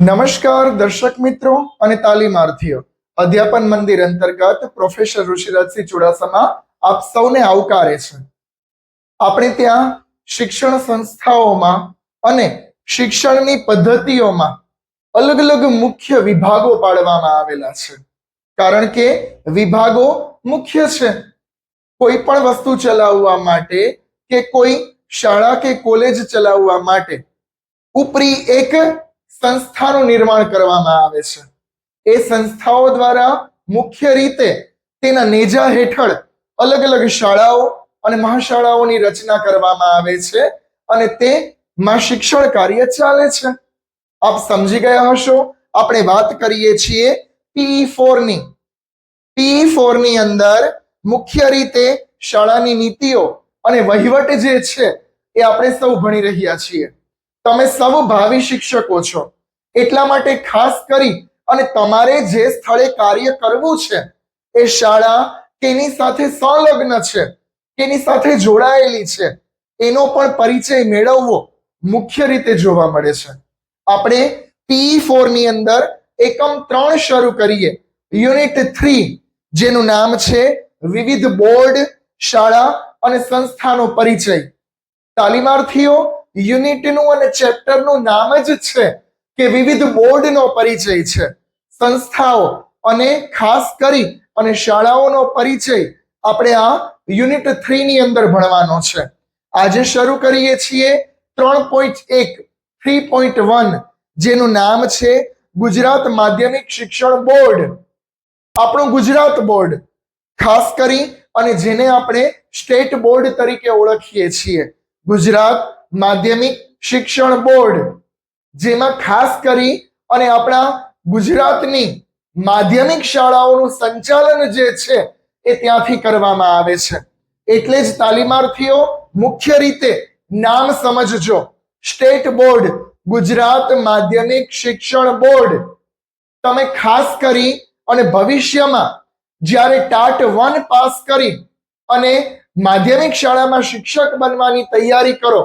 નમસ્કાર દર્શક મિત્રો અને તાલીમાર્થીઓ, અધ્યાપન મંદિર અંતર્ગત પ્રોફેસર ઋષિરાજસિંહ ચુડાસમા આપ સૌને આવકારે છે. આપણે ત્યાં શિક્ષણ સંસ્થાઓમાં અને શિક્ષણની પદ્ધતિઓમાં અલગ અલગ મુખ્ય વિભાગો પાડવામાં આવેલા છે. કારણ કે વિભાગો મુખ્ય છે. કોઈ પણ વસ્તુ ચલાવવા માટે કે કોઈ શાળા કે કોલેજ ચલાવવા માટે ઉપરી એક સંસ્થાનું નિર્માણ કરવામાં આવે છે. એ સંસ્થાઓ દ્વારા મુખ્ય રીતે તેના નેજા હેઠળ અલગ અલગ શાળાઓ અને મહાશાળાઓની રચના કરવામાં આવે છે અને તેમાં શિક્ષણ કાર્ય ચાલે છે. આપ સમજી ગયા હશો, આપણે વાત કરીએ છીએ PE4 ની. PE4 ની અંદર મુખ્ય રીતે શાળાની નીતિઓ અને વહીવટ જે છે એ આપણે સૌ ભણી રહ્યા છીએ. તમે સૌ ભાવિ શિક્ષકો છો, એટલા માટે ખાસ કરી અને તમારે જે સ્થળે કાર્ય કરવું છે એ શાળા કેની સાથે સંલગ્ન છે, કેની સાથે જોડાયેલી છે, એનો પણ પરિચય મેળવવો મુખ્ય રીતે જોવા મળે છે. આપણે PE4 ની અંદર એકમ 3 શરૂ કરીએ, યુનિટ 3, જેનું નામ છે વિવિધ બોર્ડ, શાળા અને સંસ્થાનો પરિચય. તાલીમાર્થીઓ, યુનિટનું અને ચેપ્ટરનું નામ જ છે કે વિવિધ બોર્ડનો પરિચય છે. સંસ્થાઓ અને ખાસ કરી અને શાળાઓનો પરિચય આપણે આ યુનિટ 3 ની અંદર ભણવાનો છે. આજે શરૂ કરીએ છીએ 3.1 3.1, જેનું નામ છે ગુજરાત માધ્યમિક શિક્ષણ બોર્ડ. આપણું ગુજરાત બોર્ડ, ખાસ કરી અને જેને આપણે સ્ટેટ બોર્ડ તરીકે ઓળખીએ છીએ, ગુજરાત માધ્યમિક શિક્ષણ બોર્ડ, જેમાં ખાસ કરી અને આપણા ગુજરાતની માધ્યમિક શાળાઓનું સંચાલન જે છે એ ત્યાંથી કરવામાં આવે છે. એટલે જ તાલીમાર્થીઓ મુખ્ય રીતે નામ સમજજો, સ્ટેટ બોર્ડ, ગુજરાત માધ્યમિક શિક્ષણ બોર્ડ. તમે ખાસ કરી અને ભવિષ્યમાં જ્યારે ટાટ 1 પાસ કરી અને માધ્યમિક શાળામાં શિક્ષક બનવાની તૈયારી કરો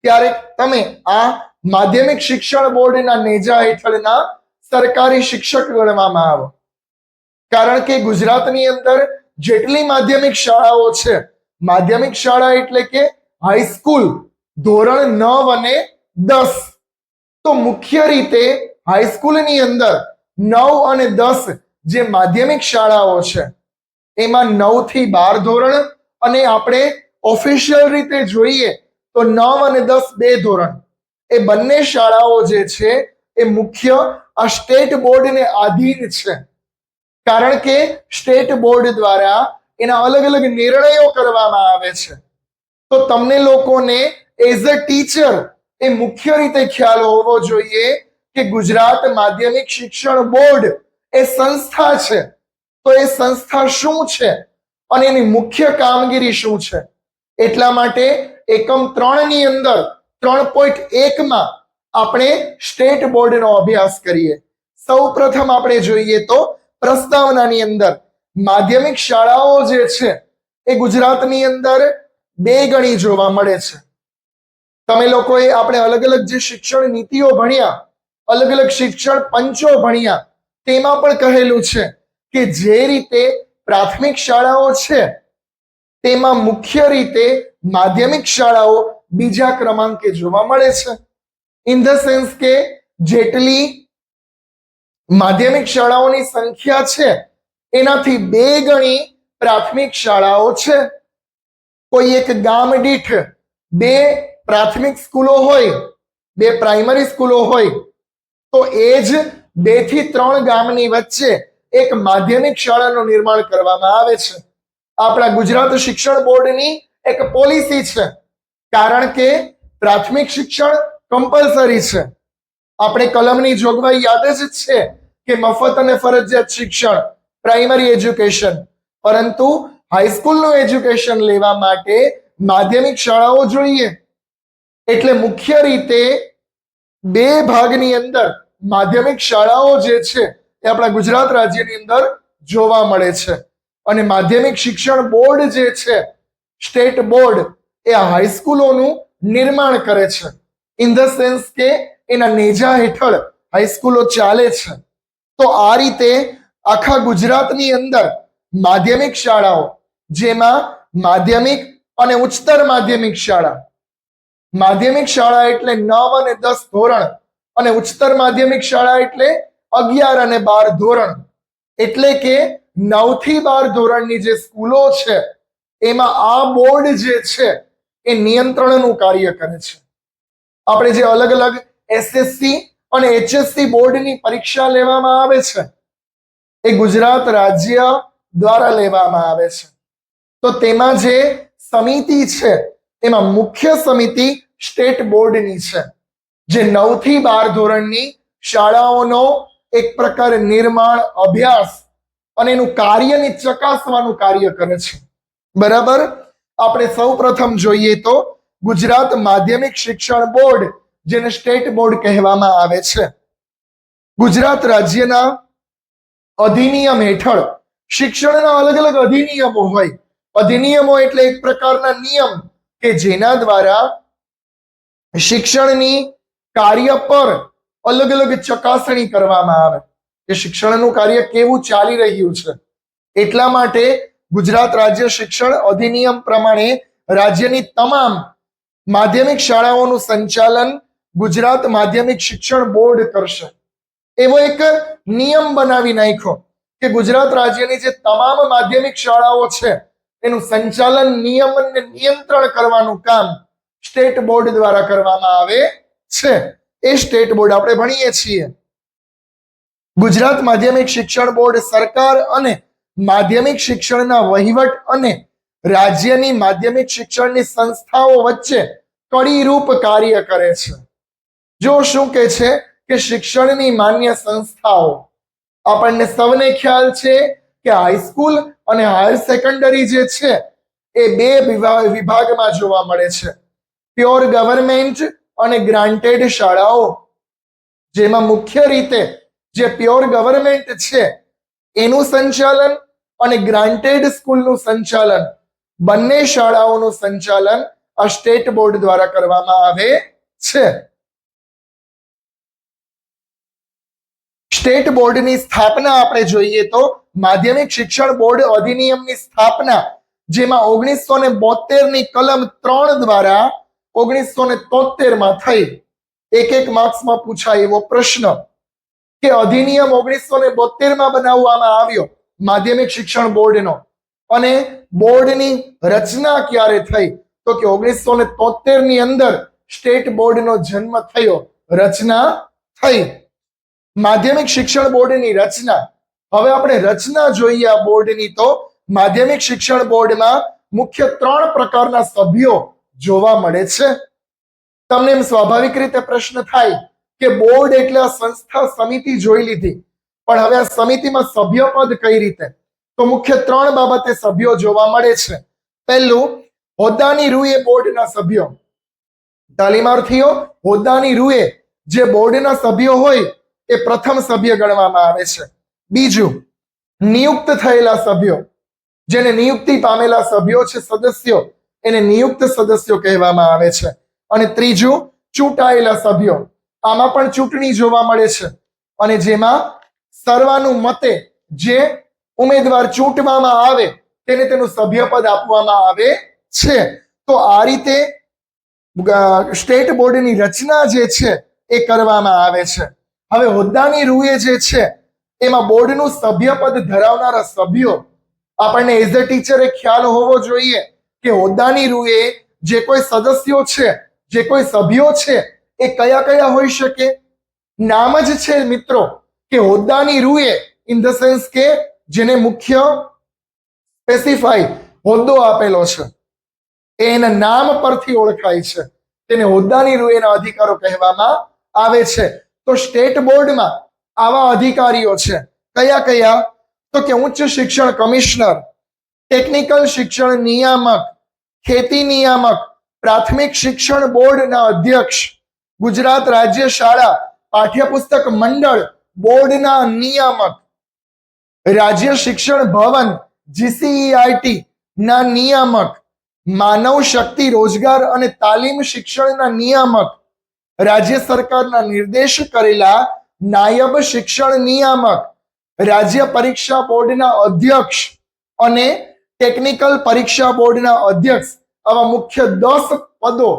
ત્યારે તમે આ માધ્યમિક શિક્ષણ બોર્ડના નેજા હેઠળના સરકારી શિક્ષક ગણવામાં આવો. કારણ કે ગુજરાતની અંદર જેટલી માધ્યમિક શાળાઓ છે, માધ્યમિક શાળા એટલે કે હાઈસ્કૂલ ધોરણ 9 અને 10, તો મુખ્ય રીતે હાઈસ્કૂલની અંદર 9 અને 10 જે માધ્યમિક શાળાઓ છે એમાં 9 થી 12 ધોરણ, અને આપણે ઓફિશિયલ રીતે જોઈએ તો 9 અને 10 બે ધોરણ, એ બંને શાળાઓ જે છે એ મુખ્ય આ સ્ટેટ બોર્ડને આધીન છે. કારણ કે સ્ટેટ બોર્ડ દ્વારા એના અલગ અલગ નિર્ણયો કરવામાં આવે છે. તો તમને લોકોને એઝ અ ટીચર એ મુખ્ય રીતે ખ્યાલ હોવો જોઈએ કે ગુજરાત માધ્યમિક શિક્ષણ બોર્ડ એ સંસ્થા છે. તો એ સંસ્થા શું છે અને એની મુખ્ય કામગીરી શું છે, એટલા માટે એકમ 3 ની અંદર 3.1 માં આપણે સ્ટેટ બોર્ડનો અભ્યાસ કરીએ. સૌ પ્રથમ આપણે જોઈએ તો પ્રસ્તાવનાની અંદર માધ્યમિક શાળાઓ જે છે એ ગુજરાતની અંદર 2 ગણી જોવા મળે છે. તમે લોકોએ આપણે અલગ અલગ જે શિક્ષણ નીતિઓ ભણ્યા, અલગ અલગ શિક્ષણ પંચો ભણ્યા, તેમાં પણ કહેલું છે કે જે રીતે પ્રાથમિક શાળાઓ છે તેમાં મુખ્ય રીતે માધ્યમિક શાળાઓ બીજા ક્રમાંકે જોવા મળે છે. ઇન ધ સેન્સ કે જેટલી માધ્યમિક શાળાઓની સંખ્યા છે એનાથી 2 ગણી પ્રાથમિક શાળાઓ છે. કોઈ એક ગામ દીઠ 2 પ્રાથમિક સ્કૂલો હોય, 2 પ્રાઇમરી સ્કૂલો હોય, તો એ જ 2 થી 3 ગામની વચ્ચે એક માધ્યમિક શાળાનું નિર્માણ કરવામાં આવે છે. આપણા ગુજરાત શિક્ષણ બોર્ડની એક પોલિસી છે. કારણ કે પ્રાથમિક શિક્ષણ કમ્પલસરી છે. આપણે કલમની જોગવાઈ યાદ જ છે કે મફત અને ફરજિયાત શિક્ષણ, પ્રાઇમરી એજ્યુકેશન. પરંતુ હાઈસ્કૂલનું એજ્યુકેશન લેવા માટે માધ્યમિક શાળાઓ જોઈએ. એટલે મુખ્ય રીતે 2 ભાગની અંદર માધ્યમિક શાળાઓ જે છે એ આપણા ગુજરાત રાજ્યની અંદર જોવા મળે છે. અને માધ્યમિક શિક્ષણ બોર્ડ જે છે, સ્ટેટ બોર્ડ, એ હાઈસ્કૂલોનું નિર્માણ કરે છે. ઇન ધ સેન્સ કે એના નેજા હેઠળ હાઈસ્કૂલો ચાલે છે. તો આ રીતે આખા ગુજરાતની અંદર માધ્યમિક શાળાઓ, જેમાં માધ્યમિક અને ઉચ્ચતર માધ્યમિક શાળા, માધ્યમિક શાળા એટલે 9 અને 10 ધોરણ, અને ઉચ્ચતર માધ્યમિક શાળા એટલે 11 અને 12 ધોરણ. એટલે કે 9 થી 12 ધોરણની જે સ્કૂલો છે એમાં આ બોર્ડ જે છે એ નિયંત્રણનું કાર્ય કરે છે. આપણે જે અલગ અલગ એસએસસી અને એચએસસી બોર્ડની પરીક્ષા લેવામાં આવે છે એ ગુજરાત રાજ્ય દ્વારા લેવામાં આવે છે. તો તેમાં જે સમિતિ છે એમાં મુખ્ય સમિતિ સ્ટેટ બોર્ડની છે, જે 9 થી 12 ધોરણની શાળાઓનો એક પ્રકાર નિર્માણ, અભ્યાસ અને એનું કાર્યને ચકાસવાનું કાર્ય કરે છે. બરાબર. આપણે સૌ પ્રથમ જોઈએ તો ગુજરાત માધ્યમિક શિક્ષણ બોર્ડ, જેને સ્ટેટ બોર્ડ કહેવામાં આવે છે, ગુજરાત રાજ્યના અધિનિયમ હેઠળ શિક્ષણના અલગ અલગ અધિનિયમો હોય. અધિનિયમો એટલે એક પ્રકારના નિયમ કે જેના દ્વારા શિક્ષણની કાર્ય પર અલગ અલગ ચકાસણી કરવામાં આવે કે શિક્ષણનું કાર્ય કેવું ચાલી રહ્યું છે. એટલા માટે ગુજરાત રાજ્ય શિક્ષણ અધિનિયમ પ્રમાણે રાજ્યની તમામ માધ્યમિક શાળાઓનું સંચાલન ગુજરાત માધ્યમિક શિક્ષણ બોર્ડ કરશે. એવો એક નિયમ બનાવી નાખ્યો કે ગુજરાત રાજ્યની જે તમામ માધ્યમિક શાળાઓ છે એનું સંચાલન, નિયમન અને નિયંત્રણ કરવાનું કામ સ્ટેટ બોર્ડ દ્વારા કરવામાં આવે છે. એ સ્ટેટ બોર્ડ આપણે ભણીએ છીએ. ગુજરાત માધ્યમિક શિક્ષણ બોર્ડ સરકાર અને માધ્યમિક શિક્ષણના વહીવટ અને રાજ્યની માધ્યમિક શિક્ષણની સંસ્થાઓ વચ્ચે કડીરૂપ કાર્ય કરે છે. જો શું કે છે કે શિક્ષણની માન્ય સંસ્થાઓ, આપણને સૌને ખ્યાલ છે કે હાઈસ્કૂલ અને હાયર સેકન્ડરી જે છે એ બે વિભાગમાં જોવા મળે છે, પ્યોર ગવર્મેન્ટ અને ગ્રાન્ટેડ શાળાઓ. જેમાં મુખ્ય રીતે જે પ્યોર ગવર્મેન્ટ છે એનું સંચાલન અને ગ્રાન્ટેડ સ્કૂલનું સંચાલન, બંને શાળાઓનું સંચાલન આ સ્ટેટ બોર્ડ દ્વારા કરવામાં આવે છે. સ્ટેટ બોર્ડની સ્થાપના આપણે જોઈએ તો માધ્યમિક શિક્ષણ બોર્ડ અધિનિયમની સ્થાપના, જેમાં 1972 ની કલમ 3 દ્વારા 1973 માં થઈ. એક માર્ક્સમાં પૂછાય એવો પ્રશ્ન કે અધિનિયમ 1972 માં બનાવવામાં આવ્યો માધ્યમિક શિક્ષણ બોર્ડનો, અને બોર્ડની રચના ક્યારે થઈ? તો કે 1973 ની અંદર સ્ટેટ બોર્ડનો જન્મ થયો, રચના થઈ. માધ્યમિક શિક્ષણ બોર્ડની રચના. હવે આપણે રચના જોઈએ આ બોર્ડની. તો માધ્યમિક શિક્ષણ બોર્ડમાં મુખ્ય 3 પ્રકારના સભ્યો જોવા મળે છે. તમને એમ સ્વાભાવિક રીતે પ્રશ્ન થાય કે બોર્ડ એટલે આ સંસ્થા, સમિતિ જોઈ લીધી, પણ હવે આ સમિતિમાં સભ્યપદ કઈ રીતે? તો મુખ્ય 3 બાબતે સભ્યો જોવા મળે છે. પહેલું, હોદ્દાની રૂએ બોર્ડના સભ્યો. તાલીમાર્થીઓ, હોદ્દાની રૂએ જે બોર્ડના સભ્યો હોય એ પ્રથમ સભ્ય ગણવામાં આવે છે. બીજું, નિયુક્ત થયેલા સભ્યો, જેને નિયુક્તિ પામેલા સભ્યો છે, સદસ્યો, એને નિયુક્ત સદસ્યો કહેવામાં આવે છે. અને ત્રીજું, ચૂંટાયેલા સભ્યો. આમાં પણ ચૂંટણી જોવા મળે છે, અને જેમાં સર્વાનુમતે જે ઉમેદવાર ચૂંટવામાં આવે તેને તેનું સભ્યપદ આપવામાં આવે છે. તો આ રીતે સ્ટેટ બોર્ડની રચના જે છે એ કરવામાં આવે છે. હવે હોદ્દાની રૂએ જે છે એમાં બોર્ડનું સભ્યપદ ધરાવનારા સભ્યો, આપણને એઝ અ ટીચર ખ્યાલ હોવો જોઈએ કે હોદ્દાની રૂએ જે કોઈ સદસ્યો છે, જે કોઈ સભ્યો છે એ કયા કયા હોઈ શકે? નામ જ છે મિત્રો કે હોદ્દાની રૂએ, ઇન ધ સેન્સ કે જેને મુખ્ય સ્પેસિફાઈ હોદ્દો આપેલો છે, એના નામ પરથી ઓળખાય છે, તેને હોદ્દાની રૂએના અધિકારો કહેવામાં આવે છે. તો સ્ટેટ બોર્ડમાં આવા અધિકારીઓ છે. કયા કયા? તો કે ઉચ્ચ શિક્ષણ કમિશનર, ટેકનિકલ શિક્ષણ નિયામક, ખેતી નિયામક, પ્રાથમિક શિક્ષણ બોર્ડના અધ્યક્ષ, ગુજરાત રાજ્ય શાળા પાઠ્યપુસ્તક મંડળ બોર્ડના નિયામક, રાજ્ય શિક્ષણ ભવન જીસીઈઆરટી ના નિયામક, માનવ શક્તિ રોજગાર અને તાલીમ શિક્ષણના નિયામક, રાજ્ય સરકારના નિર્દેશ કરેલા નાયબ શિક્ષણ નિયામક, રાજ્ય પરીક્ષા બોર્ડના અધ્યક્ષ અને ટેકનિકલ પરીક્ષા બોર્ડના અધ્યક્ષ, આવા મુખ્ય 10 પદો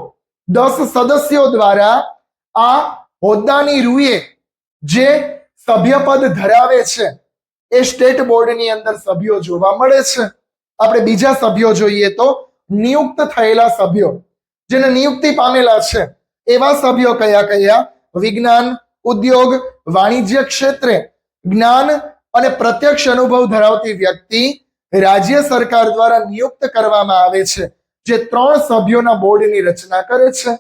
10 સદસ્યો દ્વારા આ હોદ્દાની રૂએ જે સભ્યપદ ધરાવે છે એ સ્ટેટ બોર્ડની અંદર સભ્યો જોવા મળે છે. આપણે બીજા સભ્યો જોઈએ તો નિયુક્ત થયેલા સભ્યો, જેને નિયુક્તિ પામેલા છે એવા સભ્યો કયા કયા? વિજ્ઞાન, ઉદ્યોગ, વાણિજ્ય ક્ષેત્રે જ્ઞાન અને પ્રત્યક્ષ અનુભવ ધરાવતી વ્યક્તિ રાજ્ય સરકાર દ્વારા નિયુક્ત કરવામાં આવે છે, જે 3 સભ્યોના બોર્ડની રચના કરે છે.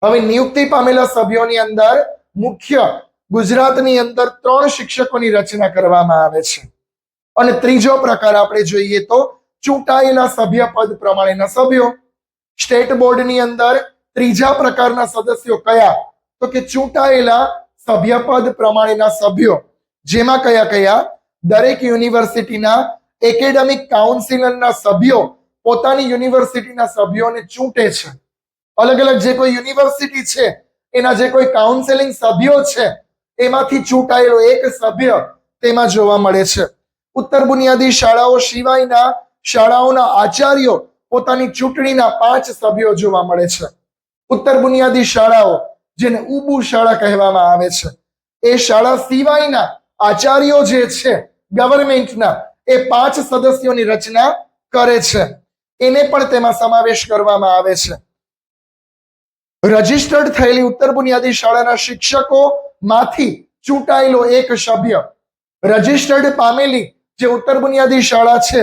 હવે નિયુક્તિ પામેલા સભ્યોની અંદર મુખ્ય ગુજરાતની અંદર 3 શિક્ષકોની રચના કરવામાં આવે છે. અને ત્રીજો પ્રકાર આપણે જોઈએ તો ચૂંટાયેલા સભ્યપદ પ્રમાણેના સભ્યો. સ્ટેટ બોર્ડની અંદર ત્રીજા પ્રકારના સદસ્યો કયા? તો કે ચૂંટાયેલા સભ્યપદ પ્રમાણેના સભ્યો, જેમાં કયા કયા? દરેક યુનિવર્સિટીના એકેડેમિક કાઉન્સિલના સભ્યો પોતાની યુનિવર્સિટીના સભ્યોને ચૂંટે છે. અલગ અલગ જે કોઈ યુનિવર્સિટી છે એના જે કોઈ કાઉન્સેલિંગ સભ્યો છે એમાંથી ચૂંટાયેલો એક સભ્ય તેમાં જોવા મળે છે. ઉત્તર બુનિયાદી શાળાઓ સિવાયના શાળાઓના આચાર્યો પોતાની ચૂંટણીના 5 સભ્યો જોવા મળે છે. ઉત્તર બુનિયાદી શાળાઓ, જેને ઉબુ શાળા કહેવામાં આવે છે, એ શાળા સિવાયના આચાર્યો જે છે ગવર્મેન્ટના, એ 5 સદસ્યોની રચના કરે છે. એને પણ તેમાં સમાવેશ કરવામાં આવે છે. રજિસ્ટર્ડ થયેલી ઉત્તર બુનિયાદી શાળાના શિક્ષકો માંથી ચૂંટાયેલો એક સભ્ય, રજિસ્ટર્ડ પામેલી જે ઉત્તર બુનિયાદી શાળા છે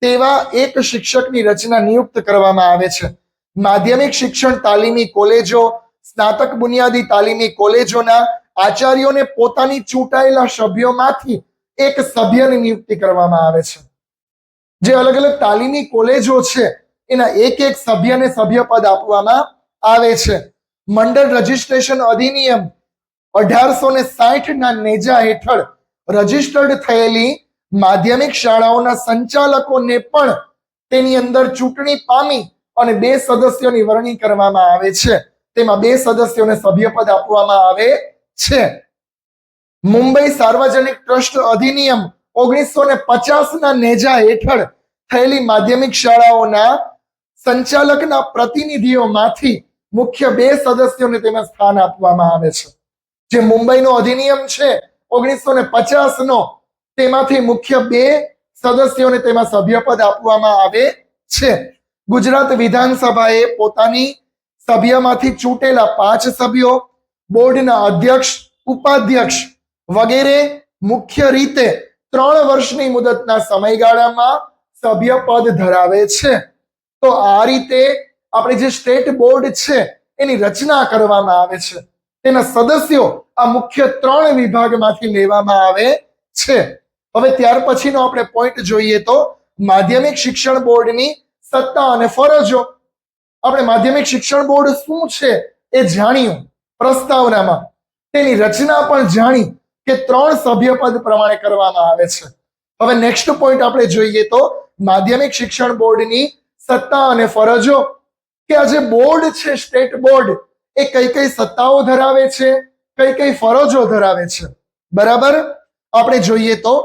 તેવા એક શિક્ષકની રચના નિયુક્ત કરવામાં આવે છે. માધ્યમિક શિક્ષણ તાલીમી કોલેજો, સ્નાતક બુનિયાદી તાલીમી કોલેજોના આચાર્યોને પોતાની ચૂંટાયેલા સભ્યોમાંથી એક સભ્યની નિયુક્તિ કરવામાં આવે છે. જે અલગ અલગ તાલીમી કોલેજો છે એના એક સભ્યને સભ્યપદ આપવામાં આવે છે. મંડળ રજિસ્ટ્રેશન અધિનિયમ 1860 ના નેજા હેઠળ રજિસ્ટર્ડ થયેલી માધ્યમિક શાળાઓના સંચાલકોને પણ તેની અંદર ચૂંટણી પામી અને 2 સદસ્યોની વરણી કરવામાં આવે છે. તેમાં 2 સદસ્યોને સભ્યપદ આપવામાં આવે છે. મુંબઈ સાર્વજનિક ટ્રસ્ટ અધિનિયમ 1950 ના નેજા હેઠળ થયેલી માધ્યમિક શાળાઓના સંચાલકના પ્રતિનિધિઓમાંથી મુખ્ય 2 સદસ્યોને તેમાં સ્થાન આપવામાં આવે છે. જે મુંબઈનો અધિનિયમ છે 1950 નો, તેમાંથી મુખ્ય 2 સદસ્યોને તેમાં સભ્યપદ આપવામાં આવે છે. ગુજરાત વિધાનસભાએ પોતાની સભ્યમાંથી ચૂંટેલા 5 સભ્યો, બોર્ડના અધ્યક્ષ, ઉપાધ્યક્ષ વગેરે મુખ્ય રીતે 3 વર્ષની મુદતના સમયગાળામાં સભ્યપદ ધરાવે છે. તો આ રીતે આપણે જે સ્ટેટ બોર્ડ છે એની રચના કરવામાં આવે છે. તેના સદસ્યો આ મુખ્ય 3 વિભાગમાંથી લેવામાં આવે છે. હવે ત્યાર પછીનો આપણે પોઈન્ટ જોઈએ તો માધ્યમિક શિક્ષણ બોર્ડની સત્તા અને ફરજો. આપણે માધ્યમિક શિક્ષણ બોર્ડ શું છે એ જાણ્યું પ્રસ્તાવનામાં, તેની રચના પણ જાણી કે 3 સભ્યપદ પ્રમાણે કરવામાં આવે છે. હવે નેક્સ્ટ પોઈન્ટ આપણે જોઈએ તો માધ્યમિક શિક્ષણ બોર્ડની સત્તા અને ફરજો, કે આ જે બોર્ડ છે સ્ટેટ બોર્ડ, એ કઈ કઈ સત્તાઓ ધરાવે છે, કઈ કઈ ફરજો ધરાવે છે. બરાબર, આપણે જોઈએ તો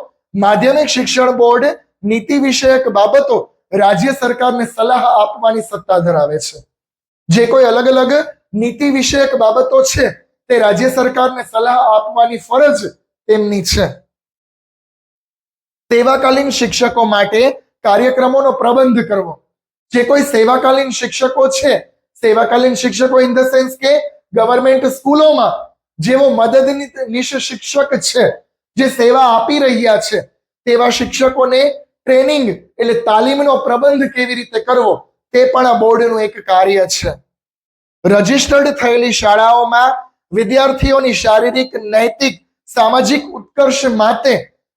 માધ્યમિક શિક્ષણ બોર્ડ નીતિ વિષયક બાબતો રાજ્ય સરકારને સલાહ આપવાની સત્તા ધરાવે છે. જે કોઈ અલગ અલગ નીતિ વિષયક બાબતો છે તે રાજ્ય સરકારને સલાહ આપવાની ફરજ તેમની છે. સેવાકાલીન શિક્ષકો માટે કાર્યક્રમોનો પ્રબંધ કરવો. જે કોઈ સેવાકાલીન શિક્ષકો છે, સેવાકાલીન શિક્ષકો ઇન ધ સેન્સ કે ગવર્મેન્ટ સ્કૂલોમાં જેવો મદદનીશ શિક્ષક છે, જે સેવા આપી રહ્યા છે, તેવા શિક્ષકોને ટ્રેનિંગ એટલે તાલીમનો પ્રબંધ કેવી રીતે કરવો તે પણ આ બોર્ડનું એક કાર્ય છે. રજિસ્ટર્ડ થયેલી શાળાઓમાં વિદ્યાર્થીઓની શારીરિક, નૈતિક, સામાજિક ઉત્કર્ષ માટે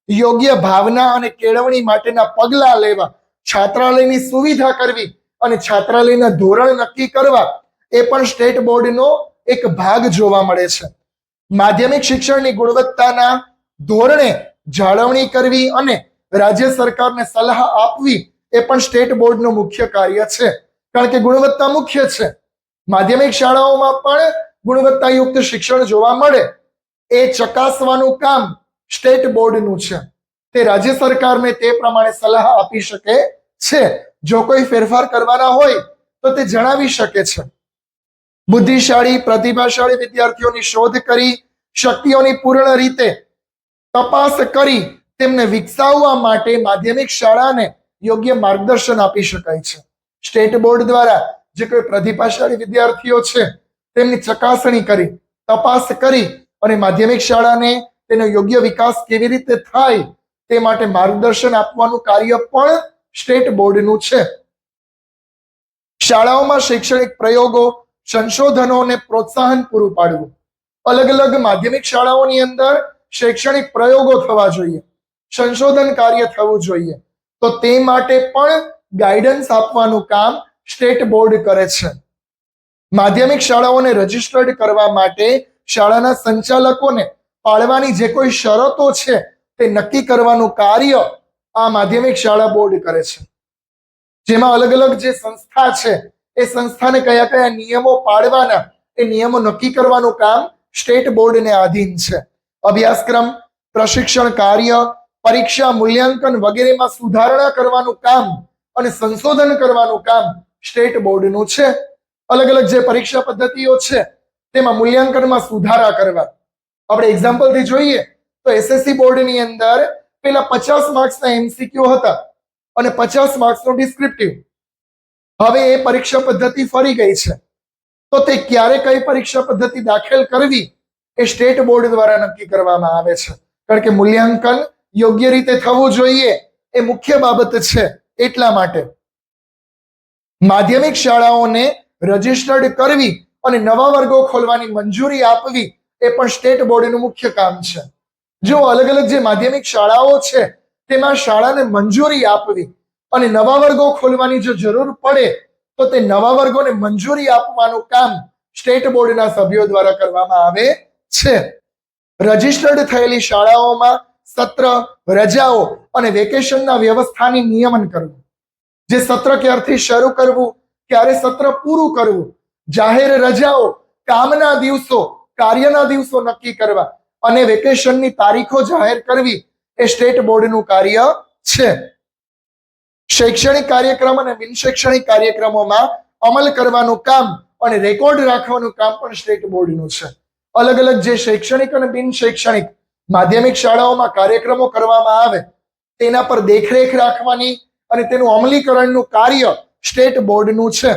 યોગ્ય ભાવના અને કેળવણી માટેના પગલાં લેવા, છાત્રાલયની સુવિધા કરવી અને છાત્રાલયના ધોરણ નક્કી કરવા એ પણ સ્ટેટ બોર્ડનો એક ભાગ જોવા મળે છે. માધ્યમિક શિક્ષણની ગુણવત્તાના ધોરણે જાળવણી કરવી અને રાજ્ય સરકારને સલાહ આપવી એ પણ સ્ટેટ બોર્ડનું મુખ્ય કાર્ય છે. કારણ કે ગુણવત્તા મુખ્ય છે. માધ્યમિક શાળાઓમાં પણ ગુણવત્તાયુક્ત શિક્ષણ જોવા મળે, એ ચકાસવાનું કામ સ્ટેટ બોર્ડનું છે. તે રાજ્ય સરકારને તે પ્રમાણે સલાહ આપી શકે છે. જો કોઈ ફેરફાર કરવાના હોય તો તે જણાવી શકે છે. બુદ્ધિશાળી પ્રતિભાશાળી વિદ્યાર્થીઓની શોધ કરી શક્તિઓની પૂર્ણ રીતે તપાસ કરી તેમને વિકસાવવા માટે માધ્યમિક શાળાને યોગ્ય માર્ગદર્શન આપી શકાય છે. સ્ટેટ બોર્ડ દ્વારા જે કોઈ પ્રતિભાશાળી વિદ્યાર્થીઓ છે તેમની ચકાસણી કરી તપાસ કરી અને માધ્યમિક શાળાને તેનો યોગ્ય વિકાસ કેવી રીતે થાય તે માટે માર્ગદર્શન આપવાનું કાર્ય પણ સ્ટેટ બોર્ડનું છે. શાળાઓમાં શૈક્ષણિક પ્રયોગો સંશોધનોને પ્રોત્સાહન પૂરું પાડવું. અલગ અલગ માધ્યમિક શાળાઓની અંદર શૈક્ષણિક પ્રયોગો થવા જોઈએ, સંશોધન કાર્ય થવું જોઈએ. તો તે માટે પણ ગાઈડન્સ આપવાનું કામ સ્ટેટ બોર્ડ કરે છે. માધ્યમિક શાળાઓને રજીસ્ટર્ડ કરવા માટે શાળાના સંચાલકોને પાળવાની જે કોઈ શરતો છે તે નક્કી કરવાનું કાર્ય આ માધ્યમિક શાળા બોર્ડ કરે છે. જેમાં અલગ અલગ જે સંસ્થા છે એ સંસ્થાને કયા કયા નિયમો પાળવાના એ નિયમો નક્કી કરવાનું કામ સ્ટેટ બોર્ડને આધીન છે. અભ્યાસક્રમ, પ્રશિક્ષણ કાર્ય, પરીક્ષા, મૂલ્યાંકન વગેરેમાં સુધારણા કરવાનું કામ અને સંશોધન કરવાનું કામ સ્ટેટ બોર્ડનું છે. અલગ અલગ જે પરીક્ષા પદ્ધતિઓ છે તેમાં મૂલ્યાંકનમાં સુધારા કરવા. આપણે એક્ઝામ્પલથી જોઈએ તો એસએસસી બોર્ડની અંદર પેલા 50 માર્ક્સના એમસીક્યુ હતા અને 50 માર્ક્સનો ડિસ્ક્રિપ્ટિવ. હવે એ પરીક્ષા પદ્ધતિ ફરી ગઈ છે. તો તે ક્યારે કઈ પરીક્ષા પદ્ધતિ દાખલ કરવી એ સ્ટેટ બોર્ડ દ્વારા નક્કી કરવામાં આવે છે. કારણ કે મૂલ્યાંકન યોગ્ય રીતે થવું જોઈએ એ મુખ્ય બાબત છે. એટલા માટે માધ્યમિક શાળાઓને રજીસ્ટર્ડ કરવી અને નવા વર્ગો ખોલવાની મંજૂરી આપવી એ પણ સ્ટેટ બોર્ડનું મુખ્ય કામ છે. જો અલગ અલગ જે માધ્યમિક શાળાઓ છે તેમાં શાળાને મંજૂરી આપવી અને નવા વર્ગો ખોલવાની જો જરૂર પડે તો તે નવા વર્ગોને મંજૂરી આપવાનું કામ સ્ટેટ બોર્ડના સભ્યો દ્વારા કરવામાં આવે છે. રજીસ્ટર્ડ થયેલી શાળાઓમાં સત્ર, રજાઓ અને વેકેશનના વ્યવસ્થાની નિયમન કરવું. જે સત્ર ક્યારથી શરૂ કરવું, ક્યારે સત્ર પૂરું કરવું, જાહેર રજાઓ, કામના દિવસો, કાર્યના દિવસો નક્કી કરવા અને વેકેશનની તારીખો જાહેર કરવી એ સ્ટેટ બોર્ડનું કાર્ય છે. શૈક્ષણિક કાર્યક્રમ અને બિન શૈક્ષણિક કાર્યક્રમોમાં અમલ કરવાનું કામ અને રેકોર્ડ રાખવાનું કામ પણ સ્ટેટ બોર્ડનું છે. અલગ અલગ જે શૈક્ષણિક અને બિન શૈક્ષણિક માધ્યમિક શાળાઓમાં કાર્યક્રમો કરવામાં આવે તેના પર દેખરેખ રાખવાની અને તેનું અમલીકરણનું કાર્ય સ્ટેટ બોર્ડનું છે.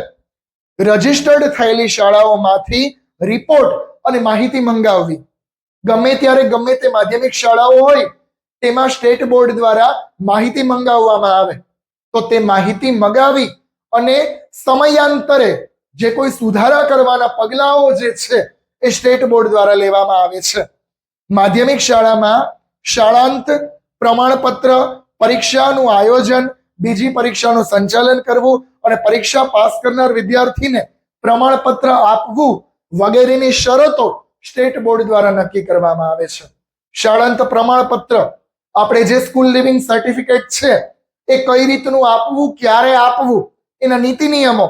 રજીસ્ટર્ડ થયેલી શાળાઓમાંથી રિપોર્ટ અને માહિતી મંગાવવી. ગમે ત્યારે ગમે તે માધ્યમિક શાળાઓ હોય તેમાં સ્ટેટ બોર્ડ દ્વારા માહિતી મંગાવવામાં આવે તો તે માહિતી મંગાવી અને સમયાંતરે જે કોઈ સુધારા કરવાના પગલાઓ જે છે એ સ્ટેટ બોર્ડ દ્વારા લેવામાં આવે છે. માધ્યમિક શાળામાં શાળાંત, પ્રમાણપત્ર, પરીક્ષાનું આયોજન, બીજી પરીક્ષાનું સંચાલન કરવું અને પરીક્ષા પાસ કરનાર વિદ્યાર્થીને પ્રમાણપત્ર આપવું વગેરેની શરતો સ્ટેટ બોર્ડ દ્વારા નક્કી કરવામાં આવે છે. શાળાંત પ્રમાણપત્ર, આપણે જે સ્કૂલ લિવિંગ સર્ટિફિકેટ છે એ કઈ રીતનું આપવું, ક્યારે આપવું, એના નીતિ નિયમો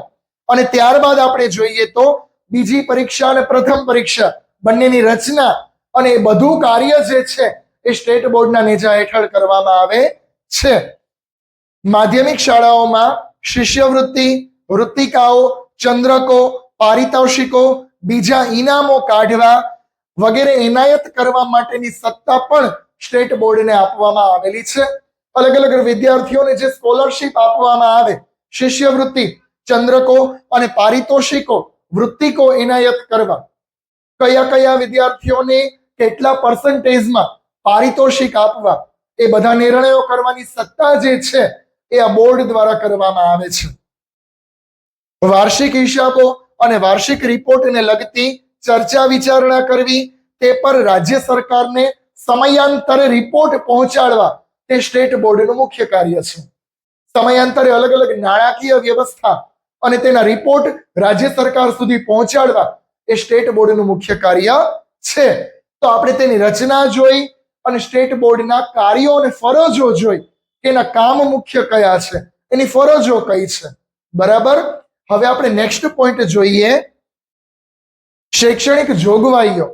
અને ત્યારબાદ આપણે જોઈએ તો બીજી પરીક્ષા અને પ્રથમ પરીક્ષા બંનેની રચના અને એ બધું કાર્ય જે છે એ સ્ટેટ બોર્ડના નેજા હેઠળ કરવામાં આવે છે. માધ્યમિક શાળાઓમાં શિષ્યવૃત્તિ, વૃત્તિકાઓ, ચંદ્રકો, પારિતોષિકો, બીજા ઇનામો કાઢવા વગેરે એનાયત કરવા માટેની સત્તા પણ સ્ટેટ બોર્ડને આપવામાં આવેલી છે. અલગ અલગ વિદ્યાર્થીઓને જે સ્કોલરશિપ આપવામાં આવે, શિષ્યવૃત્તિ, ચંદ્રકો અને પારિતોષિકો, વૃત્તિકો એનાયત કરવા, કયા કયા વિદ્યાર્થીઓને કેટલા પર્સન્ટેજમાં પારિતોષિક આપવા, એ બધા નિર્ણયો કરવાની સત્તા જે છે એ આ બોર્ડ દ્વારા કરવામાં આવે છે. વાર્ષિક હિસાબો અને વાર્ષિક રિપોર્ટને લગતી ચર્ચા વિચારણા કરવી, તે પર રાજ્ય સરકારને સમયાંતરે રિપોર્ટ પહોંચાડવા તે સ્ટેટ બોર્ડનું મુખ્ય કાર્ય છે. સમયાંતરે અલગ અલગ નાણાકીય વ્યવસ્થા અને તેના રિપોર્ટ રાજ્ય સરકાર સુધી પહોંચાડવા એ સ્ટેટ બોર્ડનું મુખ્ય કાર્ય છે. તો આપણે તેની રચના જોઈ અને સ્ટેટ બોર્ડના કાર્યો અને ફરજો જોઈ કે એના કામ મુખ્ય કયા છે, એની ફરજો કઈ છે. બરાબર. હવે આપણે નેક્સ્ટ પોઈન્ટ જોઈએ, શૈક્ષણિક જોગવાઈઓ.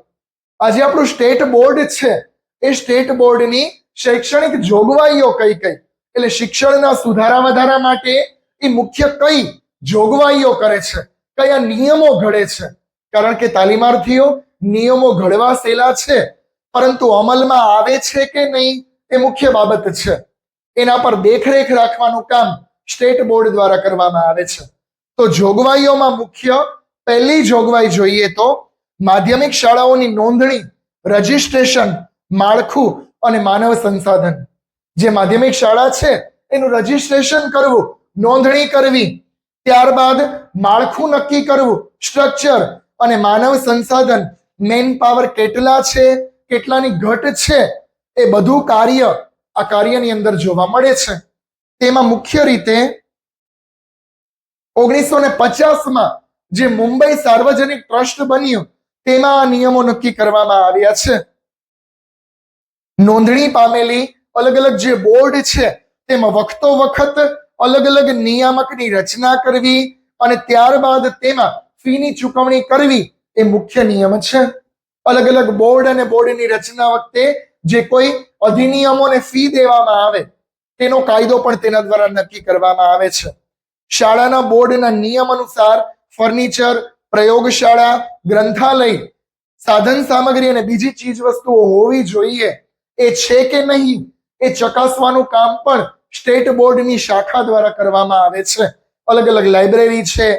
આજે આપણું સ્ટેટ બોર્ડ છે, એ સ્ટેટ બોર્ડની શૈક્ષણિક જોગવાઈઓ કઈ કઈ, એટલે શિક્ષણના સુધારા વધારા માટે એ મુખ્ય કઈ જોગવાઈઓ કરે છે, કયા નિયમો ઘડે છે. કારણ કે તાલીમાર્થીઓ, નિયમો ઘડવા સહેલા છે, પરંતુ અમલમાં આવે છે કે નહીં એ મુખ્ય બાબત છે. એના પર દેખરેખ રાખવાનું કામ સ્ટેટ બોર્ડ દ્વારા કરવામાં આવે છે. તો જોગવાઈઓમાં મુખ્ય પહેલી જોગવાઈ જોઈએ તો માધ્યમિક શાળાઓની નોંધણી, રજીસ્ટ્રેશન, માળખું અને માનવ સંસાધન. જે માધ્યમિક શાળા છે એનું રજીસ્ટ્રેશન કરવું, નોંધણી કરવી, ત્યારબાદ માળખું નક્કી કરવું, સ્ટ્રક્ચર, અને માનવ સંસાધન, મેન પાવર કેટલા છે, કેટલાની ઘટ છે, એ બધું કાર્ય આ કાર્યની અંદર જોવા મળે છે. તેમાં મુખ્ય રીતે 1950માં જે મુંબઈ સાર્વજનિક ટ્રસ્ટ બન્યું તેમાં આ નિયમો નક્કી કરવામાં આવ્યા છે. નોંધણી પામેલી અલગ અલગ જે બોર્ડ છે તેમાં વખતો વખત અલગ અલગ નિયામકની રચના કરવી અને ત્યારબાદ તેમાં ફીની ચૂકવણી કરવી એ મુખ્ય નિયમ છે. અલગ અલગ બોર્ડ અને બોર્ડની રચના વખતે જે કોઈ અધિનિયમોને ફી દેવામાં આવે તેનો કાયદો પણ તેના દ્વારા નક્કી કરવામાં આવે છે. શાળાના બોર્ડના નિયમ અનુસાર ફર્નિચર, પ્રયોગશાળા, ગ્રંથાલય, સાધન સામગ્રી અને બીજી ચીજ વસ્તુઓ હોવી જોઈએ એ છે કે નહીં એ ચકાસવાનું કામ પણ સ્ટેટ બોર્ડની શાખા દ્વારા કરવામાં આવે છે. અલગ અલગ લાઇબ્રેરી છે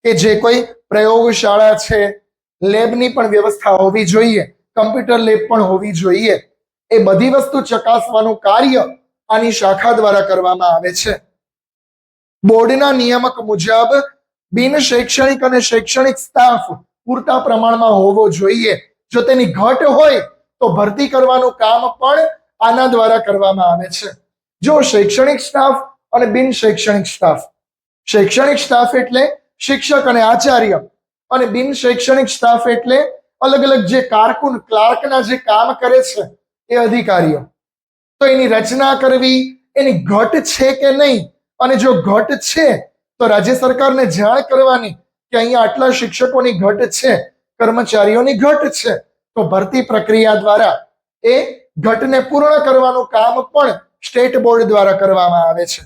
કે જે કોઈ પ્રયોગશાળા છે, લેબની પણ વ્યવસ્થા હોવી જોઈએ, કમ્પ્યુટર લેબ પણ હોવી જોઈએ. એ બધી વસ્તુ ચકાસવાનું કાર્ય આની શાખા દ્વારા કરવામાં આવે છે. બોર્ડના નિયામક મુજબ બિન શૈક્ષણિક અને શૈક્ષણિક સ્ટાફ પૂરતા પ્રમાણમાં હોવો જોઈએ. જો તેની ઘટ હોય તો ભરતી કરવાનું કામ પણ આના દ્વારા કરવામાં આવે છે. જો શૈક્ષણિક સ્ટાફ અને બિન શૈક્ષણિક સ્ટાફ, શૈક્ષણિક સ્ટાફ એટલે શિક્ષક અને આચાર્ય, અને બિન શૈક્ષણિક સ્ટાફ એટલે અલગ અલગ જે કારકુન, ક્લાર્કના જે કામ કરે છે એ અધિકારીઓ. તો એની રચના કરવી, એની ઘટ છે કે નહીં, અને જો ઘટ છે તો રાજ્ય સરકારને જાણ કરવાની કે અહીંયા આટલા શિક્ષકોની ઘટ છે, કર્મચારીઓની ઘટ છે, તો ભરતી પ્રક્રિયા દ્વારા એ ઘટને પૂર્ણ કરવાનું કામ પણ સ્ટેટ બોર્ડ દ્વારા કરવામાં આવે છે.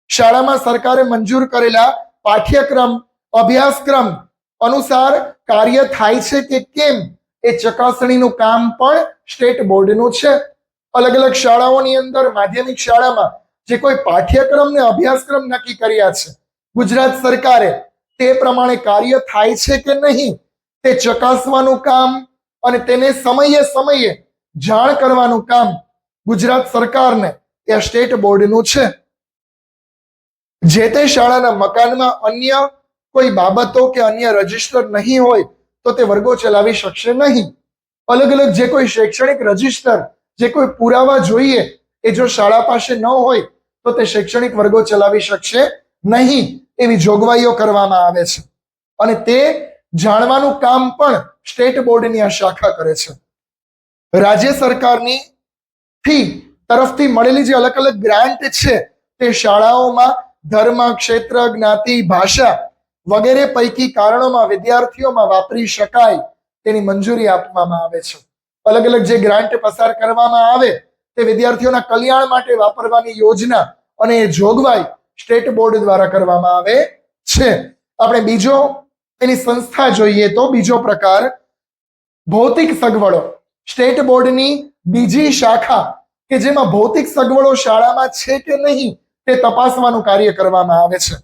શાળામાં સરકારે મંજૂર કરેલા પાઠ્યક્રમ, અભ્યાસક્રમ અનુસાર કાર્ય થાય છે કે કેમ એ ચકાસણીનું કામ પણ સ્ટેટ બોર્ડનું છે. અલગ અલગ શાળાઓની અંદર માધ્યમિક શાળામાં જે કોઈ પાઠ્યક્રમ ને અભ્યાસક્રમ નક્કી કર્યા છે ગુજરાત સરકારે, તે પ્રમાણે કાર્ય થાય છે કે નહીં તે ચકાસવાનું કામ અને તેને સમયે સમયે જાણ કરવાનું કામ ગુજરાત સરકારને એ સ્ટેટ બોર્ડનું છે. જે તે શાળાના મકાનમાં અન્ય કોઈ બાબતો કે અન્ય રજીસ્ટર નહીં હોય તો તે વર્ગો ચલાવી શકશે નહીં. અલગ અલગ જે કોઈ શૈક્ષણિક રજીસ્ટર, જે કોઈ પુરાવા જોઈએ એ જો શાળા પાસે ન હોય તો તે શૈક્ષણિક વર્ગો ચલાવી શકશે નહીં, એવી જોગવાઈઓ કરવામાં આવે છે. અને તે જાણવાનું કામ પણ સ્ટેટ બોર્ડની આ શાખા કરે છે. રાજ્ય સરકારની તરફથી મળેલી જે અલગ અલગ ગ્રાન્ટ છે તે શાળાઓમાં ધર્મ, ક્ષેત્ર, જ્ઞાતિ, ભાષા વગેરે પૈકી કારણોમાં વિદ્યાર્થીઓમાં વાપરી શકાય તેની મંજૂરી આપવામાં આવે છે. અલગ અલગ જે ગ્રાન્ટ પસાર કરવામાં આવે તે વિદ્યાર્થીઓના કલ્યાણ માટે વાપરવાની યોજના અને જોગવાઈ સ્ટેટ બોર્ડ દ્વારા કરવામાં આવે છે. આપણે બીજો એની સંસ્થા જોઈએ તો બીજો પ્રકાર ભૌતિક સગવડો. સ્ટેટ બોર્ડની બીજી શાખા કે જેમાં ભૌતિક સગવડો શાળામાં છે કે નહીં તે તપાસવાનું કાર્ય કરવામાં આવે છે.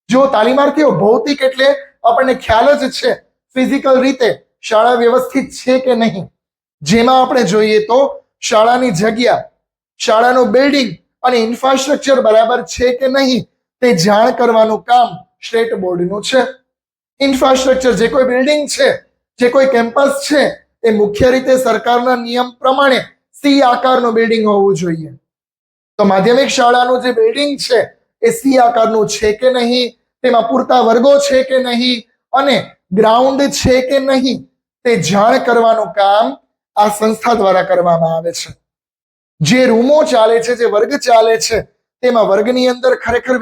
જો તાલીમાર્થીઓ, ભૌતિક એટલે આપણને ખ્યાલ જ છે ફિઝિકલ રીતે શાળા વ્યવસ્થિત છે કે નહીં, જેમાં આપણે જોઈએ તો શાળાની જગ્યા, શાળાનું બિલ્ડિંગ અને ઇન્ફ્રાસ્ટ્રક્ચર બરાબર છે કે નહીં તે જાણ કરવાનું કામ સ્ટેટ બોર્ડનું છે. ઇન્ફ્રાસ્ટ્રક્ચર, જે કોઈ બિલ્ડિંગ છે, જે કોઈ કેમ્પસ છે એ મુખ્ય રીતે સરકારના નિયમ પ્રમાણે સી આકારનું બિલ્ડિંગ હોવું જોઈએ. તો માધ્યમિક શાળાનું જે બિલ્ડિંગ છે એ સી આકારનું છે કે નહીં, તેમાં પૂરતા વર્ગો છે કે નહીં અને ગ્રાઉન્ડ છે કે નહીં તે જાણ કરવાનું કામ આ સંસ્થા દ્વારા કરવામાં આવે છે. જે રૂમો ચાલે છે, જે વર્ગ ચાલે છે તેમાં વર્ગની અંદર ખરેખર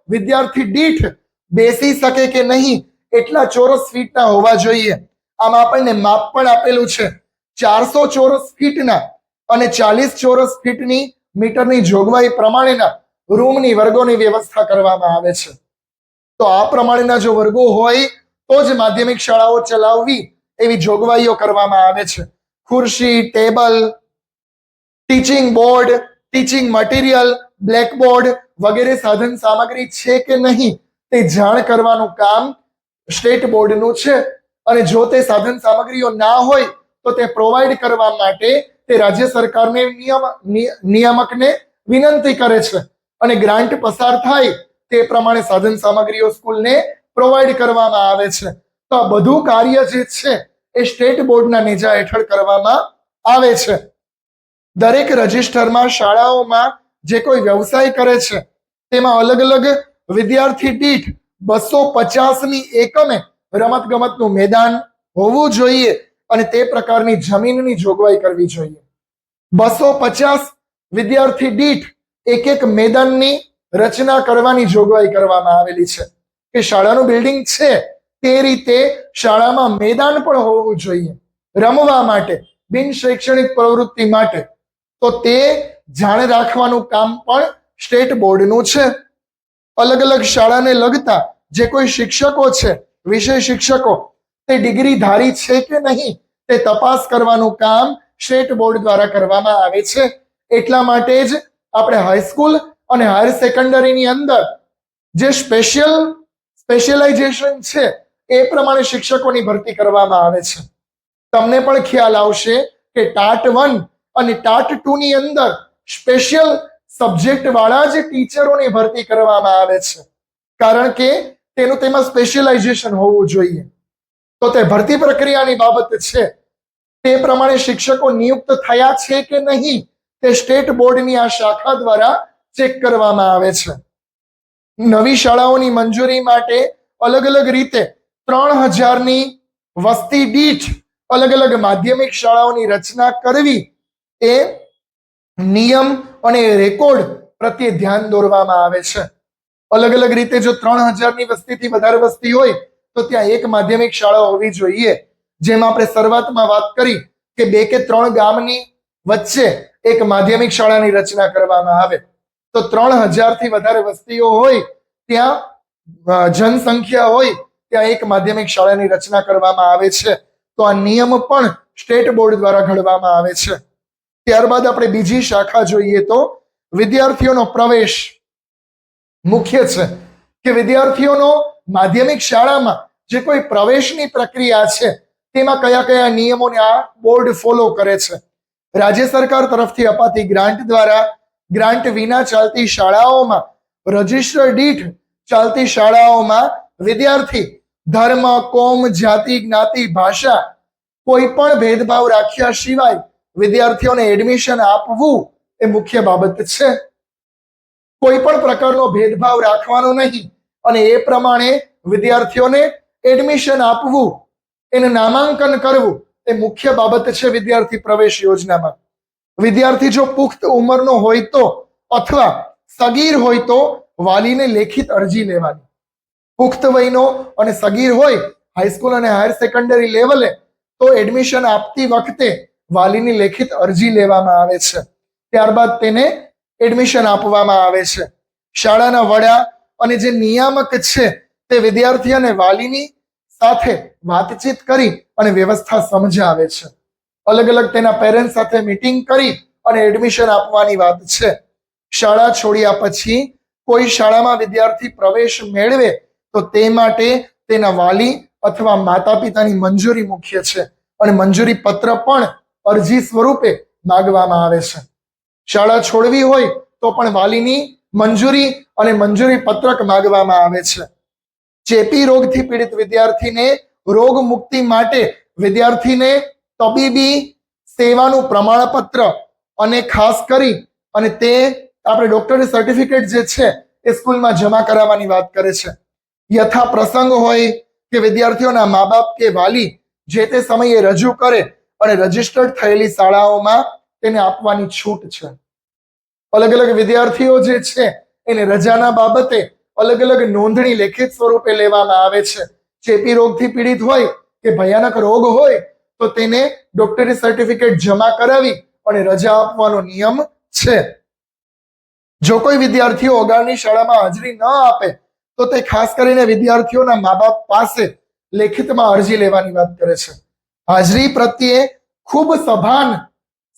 વિદ્યાર્થી દીઠ બેસી શકે કે નહીં એટલા ચોરસ ફીટના હોવા જોઈએ. આમાં આપણને માપ પણ આપેલું છે. 400 ચોરસ ફીટના અને 40 ચોરસ ફીટની મીટરની જોગવાઈ પ્રમાણેના રૂમની વર્ગોની વ્યવસ્થા કરવામાં આવે છે. તો આ પ્રમાણેના જો વર્ગો હોય તો જ માધ્યમિક શાળાઓ ચલાવવી એવી જોગવાઈઓ કરવામાં આવે છે. ખુરશી, table, teaching board, teaching material, blackboard વગેરે સાધન સામગ્રી છે કે નહીં તે જાણ કરવાનું કામ સ્ટેટ બોર્ડનું છે. અને જો તે સાધન સામગ્રીઓ ના હોય તો તે પ્રોવાઈડ કરવા માટે તે રાજ્ય સરકારને નિયામકને વિનંતી કરે છે અને ગ્રાન્ટ પસાર થાય તે પ્રમાણે સાધન સામગ્રીઓ સ્કૂલને પ્રોવાઈડ કરવામાં આવે છે. તો આ બધું કાર્ય જે છે એ સ્ટેટ બોર્ડના નેજા હેઠળ કરવામાં આવે છે. દરેક રજિસ્ટરમાં શાળાઓમાં જે કોઈ વ્યવસાય કરે છે તેમાં અલગ અલગ વિદ્યાર્થી દીઠ 250ની એકમે રમત ગમતનું મેદાન હોવું જોઈએ અને તે પ્રકારની જમીનની જોગવાઈ કરવી જોઈએ. 250 વિદ્યાર્થી દીઠ એક મેદાનની રચના કરવાની જોગવાઈ કરવામાં આવેલી છે કે શાળાનું બિલ્ડિંગ છે તે રીતે શાળામાં મેદાન પણ હોવું જોઈએ રમવા માટે, બિન શૈક્ષણિક પ્રવૃત્તિ માટે. તો તે જાણ રાખવાનું કામ પણ સ્ટેટ બોર્ડનું છે. અલગ અલગ શાળાને લગતા જે કોઈ શિક્ષકો છે, વિષય શિક્ષકો, તે ડિગ્રીધારી છે કે નહીં તે તપાસ કરવાનું કામ સ્ટેટ બોર્ડ દ્વારા કરવામાં આવે છે. એટલા માટે જ આપણે હાઈસ્કૂલ અને હાયર સેકન્ડરીની અંદર જે સ્પેશિયલાઇઝેશન છે એ પ્રમાણે શિક્ષકોની ભરતી કરવામાં આવે છે. તમને પણ ખ્યાલ આવશે કે ટાટ 1 અને ટાટ 2 ની અંદર સ્પેશિયલ સબ્જેક્ટ વાળા જ ટીચરોની ભરતી કરવામાં આવે છે કારણ કે તેમાં સ્પેશિયલાઇઝેશન હોવું જોઈએ. તો તે ભરતી પ્રક્રિયાની બાબત છે તે પ્રમાણે શિક્ષકો નિયુક્ત થયા છે કે નહીં તે સ્ટેટ બોર્ડની આ શાખા દ્વારા ચેક કરવામાં આવે છે. નવી શાળાઓની મંજૂરી માટે અલગ અલગ રીતે 3000ની વસ્તી દીઠ અલગ અલગ માધ્યમિક શાળાઓની રચના કરવી એ નિયમ અને રેકોર્ડ પ્રત્યે ધ્યાન દોરવામાં આવે છે. અલગ અલગ રીતે જો 3000ની વસ્તીથી વધારે વસ્તી હોય તો ત્યાં એક માધ્યમિક શાળા હોવી જોઈએ. જેમ આપણે શરૂઆતમાં વાત કરી કે 2 કે 3 ગામની વચ્ચે એક માધ્યમિક શાળાની રચના કરવામાં આવે તો 3000થી વધારે વસ્તીઓ હોય ત્યાં જનસંખ્યા હોય ત્યાં એક માધ્યમિક શાળાની રચના કરવામાં આવે છે. તો આ નિયમ પણ સ્ટેટ બોર્ડ દ્વારા ઘડવામાં આવે છે. ત્યારબાદ આપણે બીજી શાખા જોઈએ તો વિદ્યાર્થીઓનો પ્રવેશ મુખ્ય છે કે વિદ્યાર્થીઓનો માધ્યમિક શાળામાં જે કોઈ પ્રવેશની પ્રક્રિયા છે તેમાં કયા કયા નિયમોને આ બોર્ડ ફોલો કરે છે. રાજ્ય સરકાર તરફથી અપાતી ગ્રાન્ટ દ્વારા ગ્રાન્ટ વિના ચાલતી શાળાઓમાં રજિસ્ટર દીઠ ચાલતી શાળાઓમાં વિદ્યાર્થી ધર્મ, કોમ, જાતિ, જ્ઞાતિ, ભાષા કોઈ પણ ભેદભાવ રાખ્યા સિવાય વિદ્યાર્થીઓને એડમિશન આપવું એ મુખ્ય બાબત છે. કોઈ પણ પ્રકારનો ભેદભાવ રાખવાનો નહીં અને એ પ્રમાણે વિદ્યાર્થીઓને એડમિશન આપવું, એને નામાંકન કરવું એ મુખ્ય બાબત છે વિદ્યાર્થી પ્રવેશ યોજનામાં. વિદ્યાર્થી જો પુખ્ત ઉંમરનો હોય તો અથવા સગીર હોય તો વાલીને લેખિત અરજી લેવાની. પુખ્ત વયનો અને સગીર હોય હાઈસ્કૂલ અને હાયર સેકન્ડરી લેવલે તો એડમિશન આપતી વખતે વાલીની લેખિત અરજી લેવામાં આવે છે. ત્યારબાદ તેને એડમિશન આપવામાં આવે છે. શાળાના વડા અને જે નિયામક છે તે વિદ્યાર્થી અને વાલીની સાથે વાતચીત કરી અને વ્યવસ્થા સમજાવે છે. અલગ અલગ તેના પેરેન્ટ્સ સાથે મીટિંગ કરી અને એડમિશન આપવાની વાત છે. શાળા છોડ્યા પછી કોઈ શાળામાં વિદ્યાર્થી પ્રવેશ મેળવે તો તે માટે તેના વાલી અથવા માતા પિતાની મંજૂરી મુખ્ય છે અને મંજૂરી પત્ર પણ અરજી સ્વરૂપે માંગવામાં આવે છે. શાળા છોડવી હોય તો પણ વાલીની મંજૂરી અને મંજૂરી પત્રક માંગવામાં આવે છે. ચેપી રોગથી પીડિત વિદ્યાર્થીને રોગ મુક્તિ માટે વિદ્યાર્થીને તબીબી સેવાનું પ્રમાણપત્ર અને ખાસ કરી અને તે આપણે ડોક્ટરી સર્ટિફિકેટ જે છે એ સ્કૂલમાં જમા કરાવવાની વાત કરે છે. યથા પ્રસંગ હોય કે વિદ્યાર્થીઓના મા બાપ કે વાલી જે તે સમયે રજૂ કરે અને રજીસ્ટર્ડ થયેલી શાળાઓમાં તેને આપવાની છૂટ છે. અલગ અલગ વિદ્યાર્થીઓ જે છે એને રજાના બાબતે અલગ અલગ નોંધણી લેખિત સ્વરૂપે લેવામાં આવે છે. ચેપી રોગથી પીડિત હોય કે ભયાનક રોગ હોય તો તેને ડોક્ટરી સર્ટિફિકેટ જમા કરાવી અને રજા આપવાનો નિયમ છે. જો કોઈ વિદ્યાર્થીઓ અગાઉની શાળામાં હાજરી ન આપે તો તે ખાસ કરીને વિદ્યાર્થીઓના મા બાપ પાસે લેખિતમાં અરજી લેવાની વાત કરે છે. હાજરી પ્રત્યે ખૂબ સભાન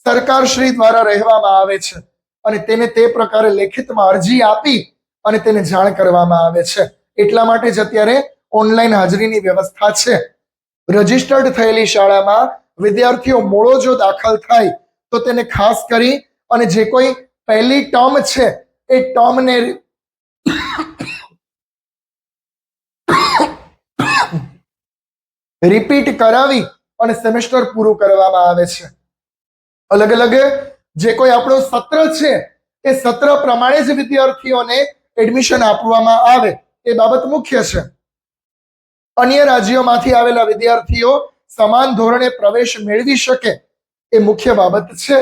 સરકારશ્રી દ્વારા રહેવામાં આવે છે અને તેને તે પ્રકારે લેખિતમાં અરજી આપી અને તેને જાણ કરવામાં આવે છે. એટલા માટે જ અત્યારે ઓનલાઈન હાજરીની વ્યવસ્થા છે. રજિસ્ટર્ડ થયેલી શાળામાં વિદ્યાર્થીઓ મોડો જો દાખલ થાય તો તેને ખાસ કરી અને જે કોઈ પહેલી ટર્મ છે એ ટર્મને રિપીટ કરાવી અને સેમેસ્ટર પૂરું કરવામાં આવે છે. અલગ અલગ જે કોઈ આપણો સત્ર છે એ સત્ર પ્રમાણે જ વિદ્યાર્થીઓને એડમિશન આપવામાં આવે એ બાબત મુખ્ય છે. અન્ય રાજ્યોમાંથી આવેલા વિદ્યાર્થીઓ સમાન ધોરણે પ્રવેશ મેળવી શકે એ મુખ્ય બાબત છે.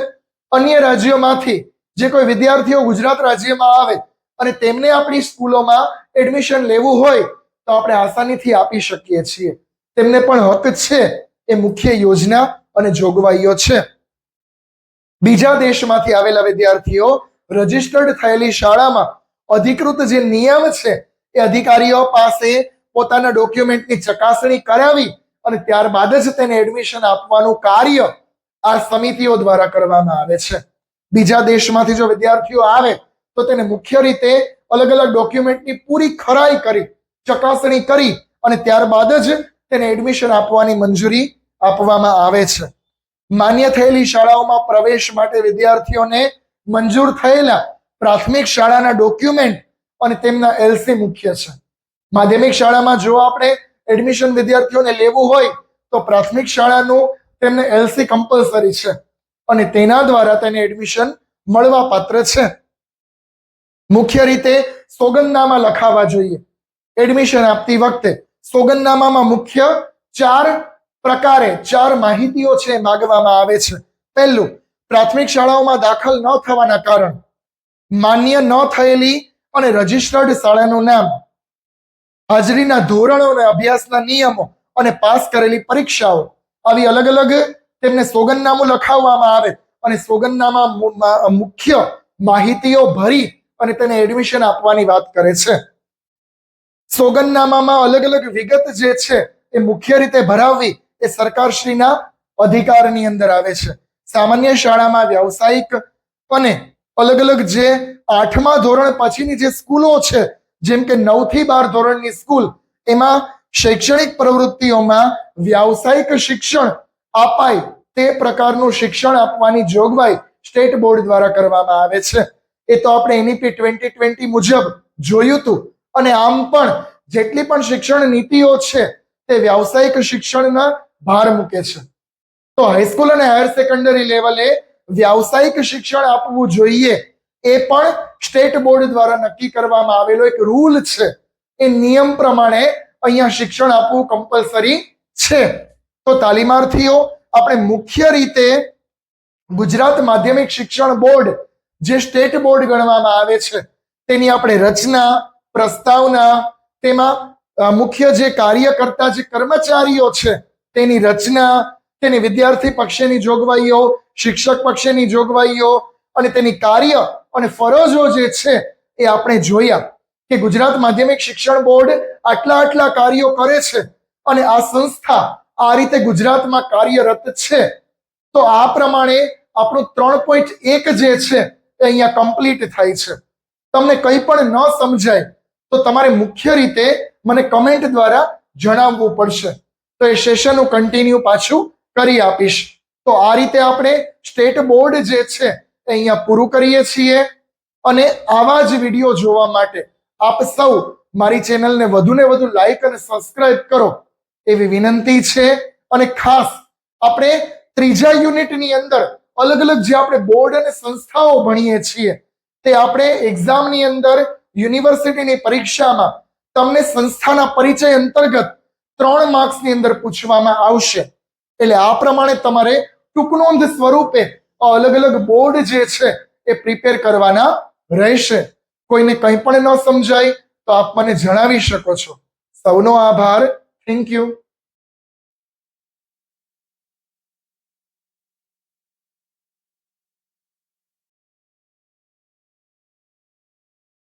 અન્ય રાજ્યોમાંથી જે કોઈ વિદ્યાર્થીઓ ગુજરાત રાજ્યમાં આવે અને તેમને આપણી સ્કૂલોમાં એડમિશન લેવું હોય તો આપણે આસાનીથી આપી શકીએ છીએ. તેમને પણ હક છે. એ મુખ્ય યોજના અને જોગવાઈઓ છે. બીજા દેશમાંથી આવેલા વિદ્યાર્થીઓ રજિસ્ટર્ડ થયેલી શાળામાં અધિકૃત જે નિયમ છે એ અધિકારીઓ પાસે પોતાના ડોક્યુમેન્ટની ચકાસણી કરાવી અને ત્યારબાદ જ તેને એડમિશન આપવાનું કાર્ય આ સમિતિઓ દ્વારા કરવામાં આવે છે. બીજા દેશમાંથી જો વિદ્યાર્થીઓ આવે તો તેને મુખ્ય રીતે અલગ અલગ ડોક્યુમેન્ટની પૂરી ખરાઈ કરી ચકાસણી કરી અને ત્યારબાદ જ તેને એડમિશન આપવાની મંજૂરી આપવામાં આવે છે. માન્ય થયેલી શાળાઓમાં પ્રવેશ માટે વિદ્યાર્થીઓને મંજૂર થયેલા પ્રાથમિક શાળાના ડોક્યુમેન્ટ અને તેમના એલસી મુખ્ય છે. માધ્યમિક શાળામાં જો આપણે એડમિશન વિદ્યાર્થીઓને લેવું હોય તો પ્રાથમિક શાળાનું તેમને એલસી કમ્પલસરી છે અને તેના દ્વારા તેને એડમિશન મળવા પાત્ર છે. મુખ્ય રીતે સોગંદનામા લખાવા જોઈએ. એડમિશન આપતી વખતે સોગંદનામામાં મુખ્ય 4 પ્રકારે 4 માહિતીઓ છે માંગવામાં આવે છે. પહેલું, પ્રાથમિક શાળાઓમાં દાખલ ન થવાના કારણ, માન્ય ન થયેલી અને રજિસ્ટર્ડ શાળાનું નામ, હાજરીના ધોરણો અને અભ્યાસના નિયમો અને પાસ કરેલી પરીક્ષાઓ. આવી અલગ અલગ તેમને સોગંદનામું લખાવવામાં આવે અને સોગંદનામા મુખ્ય માહિતીઓ ભરી અને તેને એડમિશન આપવાની વાત કરે છે. સોગંદનામામાં અલગ અલગ વિગત જે છે એ મુખ્ય રીતે ભરાવવી એ સરકારશ્રીના અધિકારની અંદર આવે છે. સામાન્ય શાળામાં વ્યાવસાયિક અને અલગ અલગ જે 8મા ધોરણ પછીની જે સ્કૂલો છે જેમ કે 9 થી 12 ધોરણની સ્કૂલ, એમાં શૈક્ષણિક પ્રવૃત્તિઓમાં વ્યાવસાયિક શિક્ષણ અપાય તે પ્રકારનું શિક્ષણ આપવાની જોગવાઈ સ્ટેટ બોર્ડ દ્વારા કરવામાં આવે છે. એ તો આપણે એનઈપી 2020 મુજબ જોયું હતું. અને આમ પણ જેટલી પણ શિક્ષણ નીતિઓ છે તે વ્યાવસાયિક શિક્ષણના ભાર મૂકે છે. તો હાઈસ્કૂલ અને હાયર સેકન્ડરી લેવલે વ્યાવસાયિક શિક્ષણ આપવું જોઈએ એ પણ સ્ટેટ બોર્ડ દ્વારા નક્કી કરવામાં આવેલો એક રૂલ છે. એ નિયમ પ્રમાણે અહીંયા શિક્ષણ આપવું કમ્પલસરી છે. તો તાલીમાર્થીઓ આપણે મુખ્ય રીતે ગુજરાત માધ્યમિક શિક્ષણ બોર્ડ જે સ્ટેટ બોર્ડ ગણવામાં આવે છે તેની આપણે રચના, પ્રસ્તાવના, તેમાં મુખ્ય જે કાર્યકર્તા જે કર્મચારીઓ છે તેની રચના, તેની વિદ્યાર્થી પક્ષની જોગવાઈઓ, શિક્ષક પક્ષની જોગવાઈઓ અને તેની કાર્ય અને ફરજો જે છે એ આપણે જોયા કે ગુજરાત માધ્યમિક શિક્ષણ બોર્ડ આટલા કાર્યો કરે છે અને આ સંસ્થા આ રીતે ગુજરાતમાં કાર્યરત છે. તો આ પ્રમાણે આપણું 3.1 જે છે એ અહીંયા કમ્પ્લીટ થાય છે. તમને કંઈ પણ ન સમજાય તો તમારે મુખ્ય રીતે મને કમેન્ટ દ્વારા જણાવવું પડશે. તો એ સેશનનું કન્ટિન્યુ પાછું કરી આપીશ. તો આ રીતે આપણે સ્ટેટ બોર્ડ જે છે એ અહીંયા પૂરું કરીએ છીએ. અને આવા જ વિડીયો જોવા માટે આપ સૌ મારી ચેનલને વધુને વધુ લાઈક અને સબસ્ક્રાઇબ કરો એવી વિનંતી છે. અને ખાસ આપણે 3જા યુનિટની અંદર અલગ અલગ જે આપણે બોર્ડ અને સંસ્થાઓ ભણીએ છીએ તે આપણે એક્ઝામની અંદર યુનિવર્સિટીની પરીક્ષામાં તમને સંસ્થાના પરિચય અંતર્ગત 3 માર્ક્સની અંદર પૂછવામાં આવશે. એટલે આ પ્રમાણે તમારે ટૂંકનોંધ સ્વરૂપે અલગ અલગ બોર્ડ જે છે એ પ્રિપેર કરવાના રહેશે. કોઈને કંઈ પણ ન સમજાય તો આપ મને જણાવી શકો છો. સૌનો આભાર. Thank you.